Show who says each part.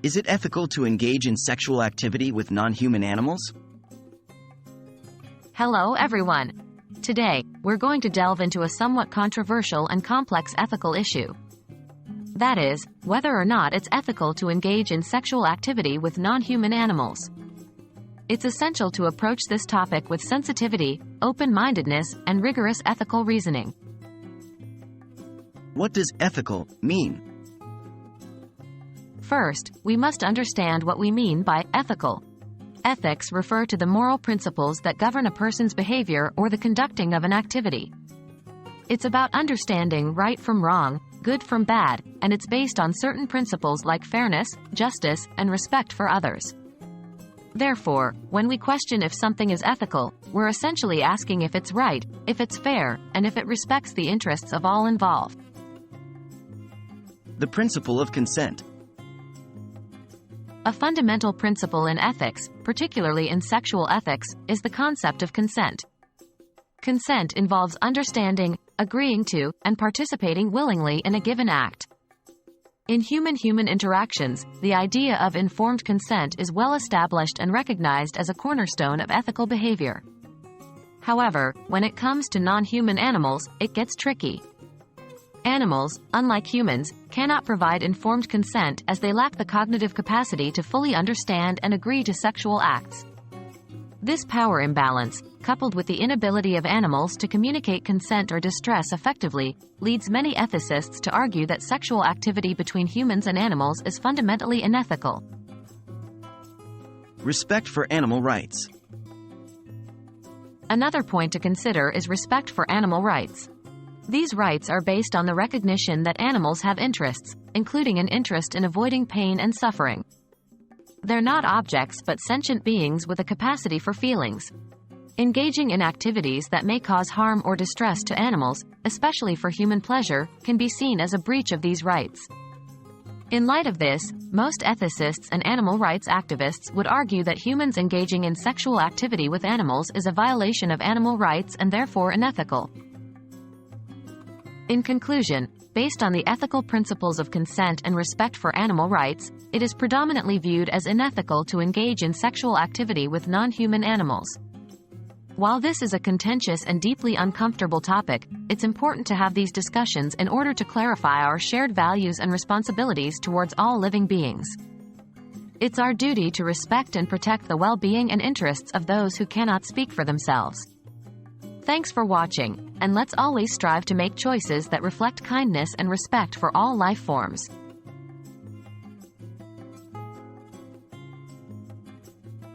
Speaker 1: Is it ethical to engage in sexual activity with non-human animals?
Speaker 2: Hello everyone. Today, we're going to delve into a somewhat controversial and complex ethical issue. That is, whether or not it's ethical to engage in sexual activity with non-human animals. It's essential to approach this topic with sensitivity, open-mindedness, and rigorous ethical reasoning.
Speaker 1: What does ethical mean?
Speaker 2: First, we must understand what we mean by ethical. Ethics refer to the moral principles that govern a person's behavior or the conducting of an activity. It's about understanding right from wrong, good from bad, and it's based on certain principles like fairness, justice, and respect for others. Therefore, when we question if something is ethical, we're essentially asking if it's right, if it's fair, and if it respects the interests of all involved.
Speaker 1: The principle of consent.
Speaker 2: A fundamental principle in ethics, particularly in sexual ethics, is the concept of consent. Consent involves understanding, agreeing to, and participating willingly in a given act. In human-human interactions, the idea of informed consent is well established and recognized as a cornerstone of ethical behavior. However, when it comes to non-human animals, it gets tricky. Animals, unlike humans, cannot provide informed consent as they lack the cognitive capacity to fully understand and agree to sexual acts. This power imbalance, coupled with the inability of animals to communicate consent or distress effectively, leads many ethicists to argue that sexual activity between humans and animals is fundamentally unethical.
Speaker 1: Respect for animal rights.
Speaker 2: Another point to consider is respect for animal rights. These rights are based on the recognition that animals have interests, including an interest in avoiding pain and suffering. They're not objects but sentient beings with a capacity for feelings. Engaging in activities that may cause harm or distress to animals, especially for human pleasure, can be seen as a breach of these rights. In light of this, most ethicists and animal rights activists would argue that humans engaging in sexual activity with animals is a violation of animal rights and therefore unethical. In conclusion, based on the ethical principles of consent and respect for animal rights, it is predominantly viewed as unethical to engage in sexual activity with non-human animals. While this is a contentious and deeply uncomfortable topic, it's important to have these discussions in order to clarify our shared values and responsibilities towards all living beings. It's our duty to respect and protect the well-being and interests of those who cannot speak for themselves. Thanks for watching, and let's always strive to make choices that reflect kindness and respect for all life forms.